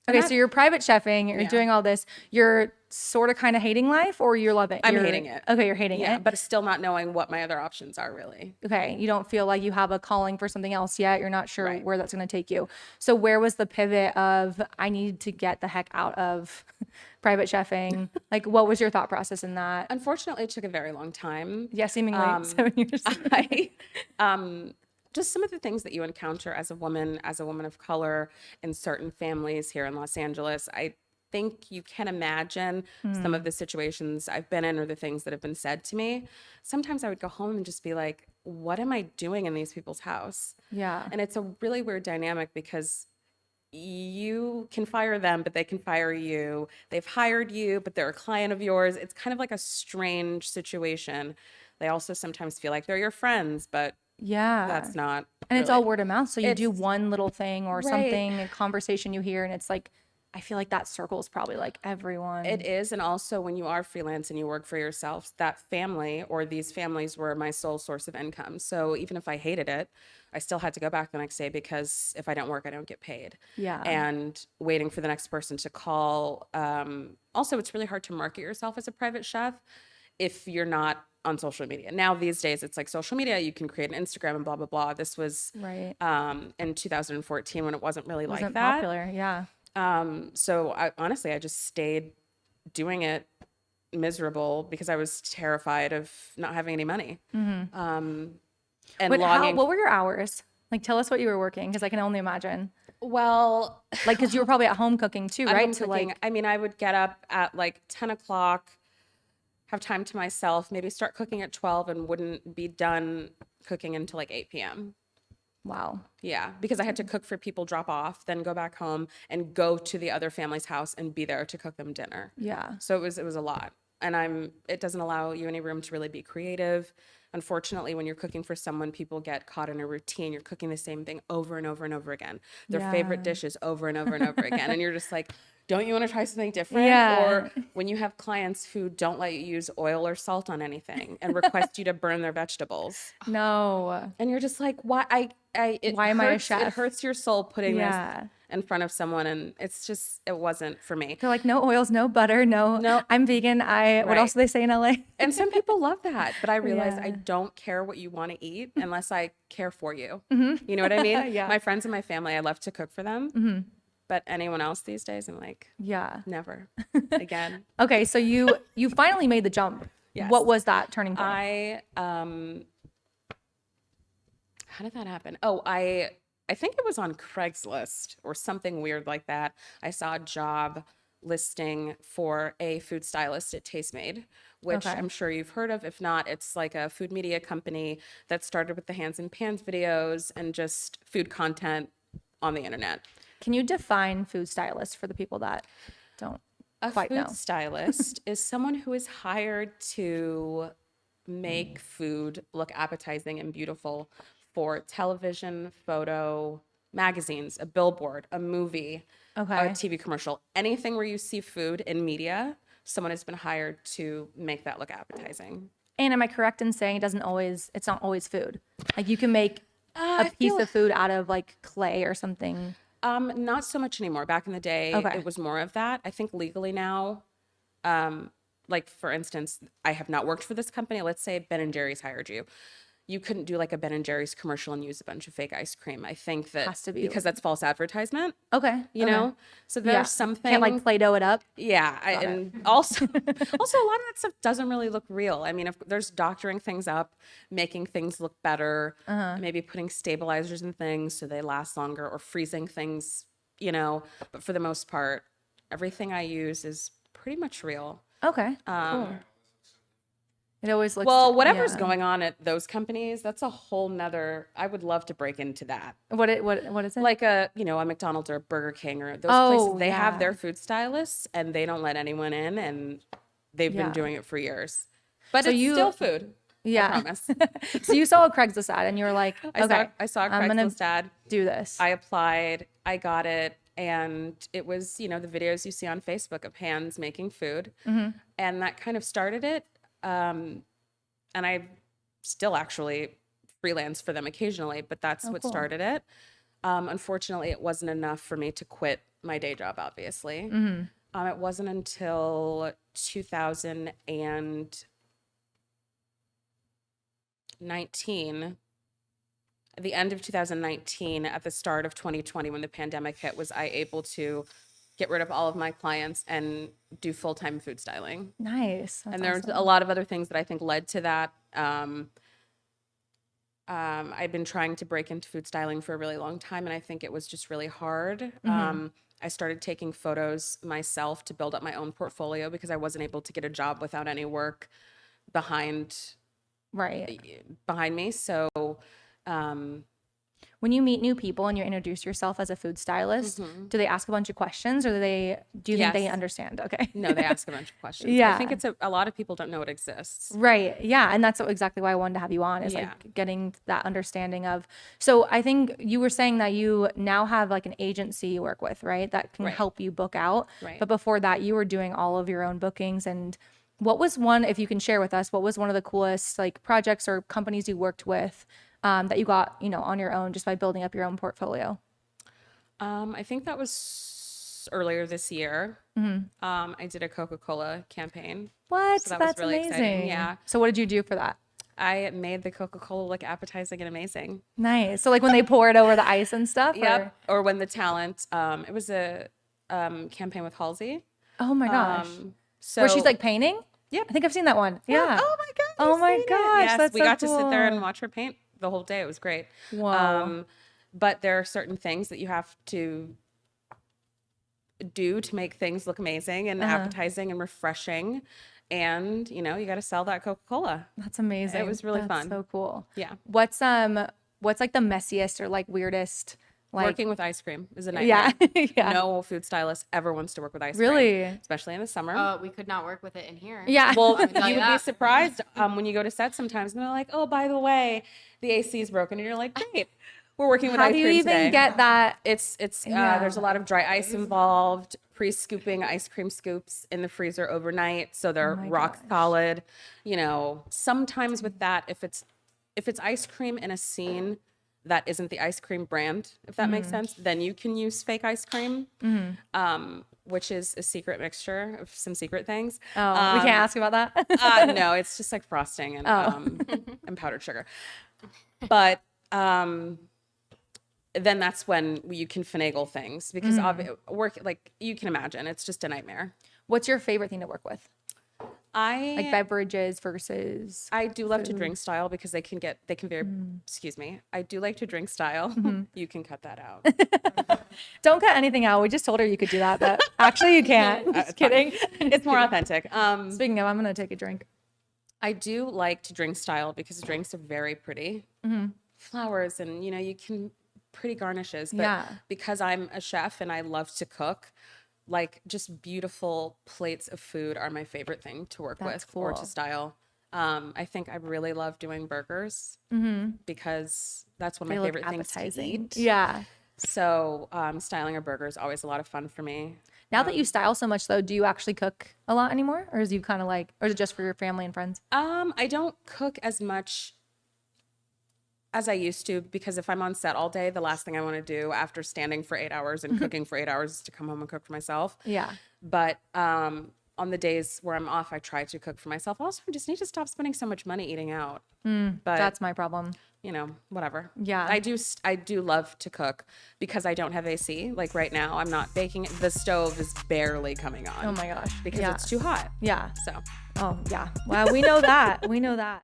Okay, so you're private chefing, you're doing all this, you're sort of kind of hating life, or you're loving it? I'm hating it. Okay, you're hating Yeah, it. but still not knowing what my other options are really. Okay, you don't feel like you have a calling for something else yet. You're not sure Right. where that's going to take you. So where was the pivot of I need to get the heck out of private chefing? Like, what was your thought process in that? Unfortunately, it took a very long time. Yeah, seemingly 7 years. Just some of the things that you encounter as a woman of color in certain families here in Los Angeles. I think you can imagine some of the situations I've been in or the things that have been said to me. Sometimes I would go home and just be like, what am I doing in these people's house? Yeah. And it's a really weird dynamic because you can fire them, but they can fire you. They've hired you, but they're a client of yours. It's kind of like a strange situation. They also sometimes feel like they're your friends, but Yeah. that's not. And it's really- all word of mouth. So you do It's- one little thing or Right. something, a conversation you hear, and it's like, I feel like that circle is probably like everyone. It is. And also when you are freelance and you work for yourself, that family or these families were my sole source of income. So even if I hated it, I still had to go back the next day because if I don't work, I don't get paid. Yeah. And waiting for the next person to call. Also, it's really hard to market yourself as a private chef if you're not on social media. Now, these days, it's like social media, you can create an Instagram and blah, blah, blah. This was Right. in 2014 when it wasn't really like Wasn't that. popular. Yeah. So honestly, I just stayed doing it miserable because I was terrified of not having any money. And longing. What were your hours? Like, tell us what you were working, because I can only imagine. Well, Like, because you were probably at home cooking too, I'm right? home So cooking. like, I mean, I would get up at like 10 o'clock, have time to myself, maybe start cooking at 12 and wouldn't be done cooking until like 8 p.m. wow. Yeah, because I had to cook for people, drop off, then go back home and go to the other family's house and be there to cook them dinner. Yeah. So it was a lot. And it doesn't allow you any room to really be creative. Unfortunately, when you're cooking for someone, people get caught in a routine. You're cooking the same thing over and over and over again. Their favorite dishes over and over and over again. And you're just like, don't you want to try something different? Yeah. Or when you have clients who don't let you use oil or salt on anything and request you to burn their vegetables. No. And you're just like, why? Why am I a chef? It hurts your soul putting Yeah. this in front of someone, and it wasn't for me. They're like, no oils, no butter, no. I'm vegan. What Right. else do they say in LA? And some people love that, but I realized Yeah. I don't care what you want to eat unless I care for you. You know what I mean? Yeah. My friends and my family, I love to cook for them. But anyone else these days, I'm like, Yeah. never again. Okay, so you finally made the jump. Yes. What was that turning point? How did that happen? Oh, I think it was on Craigslist or something weird like that. I saw a job listing for a food stylist at Tastemade, which Okay. I'm sure you've heard of. If not, it's like a food media company that started with the hands and pans videos and just food content on the internet. Can you define food stylist for the people that don't A quite food know? stylist is someone who is hired to make food look appetizing and beautiful for television, photo, magazines, a billboard, a movie, Okay. a TV commercial, anything where you see food in media, someone has been hired to make that look appetizing. And am I correct in saying it's not always food? Like you can make I a piece feel- of food out of like clay or something. Not so much anymore. Back in the day, Okay. it was more of that. I think legally now, like for instance, I have not worked for this company. Let's say Ben and Jerry's hired you. You couldn't do like a Ben and Jerry's commercial and use a bunch of fake ice cream. I think that Has to be because that's false advertisement, Okay. you know? So there's something. Can't like Play-Doh it up. Yeah, and also a lot of that stuff doesn't really look real. I mean, if there's doctoring things up, making things look better, maybe putting stabilizers in things so they last longer, or freezing things, you know. But for the most part, everything I use is pretty much real. Okay. Cool. It always looks Well, whatever's yeah. going on at those companies, that's a whole nother. I would love to break into that. What is it? Like a McDonald's or a Burger King or those Oh, places, they have yeah. their food stylists and they don't let anyone in, and they've Yeah. been doing it for years. But So it's you- still food. Yeah. I promise. So you saw a Craigslist ad and you were like, okay, I saw a I'm gonna Craigslist ad. do this. I applied. I got it. And it was, the videos you see on Facebook of hands making food. Mm-hmm. And that kind of started it. And I still actually freelance for them occasionally, but that's what cool. started it. Unfortunately, it wasn't enough for me to quit my day job, obviously. Mm-hmm. It wasn't until 2019, at the end of 2019, at the start of 2020, when the pandemic hit, was I able to get rid of all of my clients and do full-time food styling. Nice. That's And there's awesome. a lot of other things that I think led to that. I've been trying to break into food styling for a really long time, and I think it was just really hard. I started taking photos myself to build up my own portfolio because I wasn't able to get a job without any work behind Right. me. So When you meet new people and you introduce yourself as a food stylist, do they ask a bunch of questions, or do you think they Yes. understand? Okay. no, they ask a bunch of questions. Yeah. I think it's a lot of people don't know it exists. Right. Yeah. And that's exactly why I wanted to have you on, is Yeah. like getting that understanding of. So I think you were saying that you now have like an agency you work with, right? That can Right. help you book out. Right. But before that, you were doing all of your own bookings. And what was one, if you can share with us, what was one of the coolest like projects or companies you worked with that you got, on your own just by building up your own portfolio? I think that was earlier this year. I did a Coca-Cola campaign. What? So that was That's really amazing. exciting. Yeah. So what did you do for that? I made the Coca-Cola look appetizing and amazing. Nice. So like when they pour it over the ice and stuff? Yep. Or when the talent, it was a campaign with Halsey. Oh my gosh. So Where she's like painting? Yep. I think I've seen that one. Yeah. Oh my god. Oh you've my seen it. gosh, Yes, that's we so got to sit there and cool. watch her paint the whole day. It was great. Wow. But there are certain things that you have to do to make things look amazing and appetizing and refreshing. And, you got to sell that Coca-Cola. That's amazing. It was really That's fun. so cool. Yeah. What's like the messiest or like weirdest like Working with ice cream is a nightmare. Yeah. Yeah. No food stylist ever wants to work with ice cream. Really? Especially in the summer. We could not work with it in here. Yeah. Well, Let me tell you you would be that. surprised when you go to set sometimes, and they're like, "Oh, by the way, the AC is broken," and you're like, "Great, we're working with How ice do you cream even today." get that? It's Yeah. there's a lot of dry ice involved. Pre-scooping ice cream scoops in the freezer overnight, so they're my rock gosh. solid. Sometimes with that, if it's ice cream in a scene that isn't the ice cream brand, if that makes sense, then you can use fake ice cream, which is a secret mixture of some secret things. Oh, we can't ask about that. No, it's just like frosting and and powdered sugar. But then that's when you can finagle things because work, like you can imagine, it's just a nightmare. What's your favorite thing to work with? Like I beverages versus do love to drink style because they can very excuse me. I do like to drink style. You can cut that out. Don't cut anything out. We just told her you could do that, but actually you can't. Just kidding. It's more authentic. Speaking of, I'm gonna take a drink. I do like to drink style because drinks are very pretty. Flowers and you can pretty garnishes, but Yeah. because I'm a chef and I love to cook, like just beautiful plates of food are my favorite thing to work That's with or cool. to style. I think I really love doing burgers because that's one of They my look favorite things to appetizing. eat. Yeah. So styling a burger is always a lot of fun for me. Now that you style so much though, do you actually cook a lot anymore? Or is you kind of like, or is it just for your family and friends? I don't cook as much as I used to because if I'm on set all day, the last thing I want to do after standing for 8 hours and cooking for 8 hours is to come home and cook for myself. Yeah. But on the days where I'm off, I try to cook for myself. Also, I just need to stop spending so much money eating out. But That's my problem. whatever. Yeah. I do love to cook because I don't have AC. Like right now, I'm not baking. The stove is barely coming on. Oh my gosh. Because Yeah. it's too hot. Yeah. So Oh yeah. Well, we know that. We know that.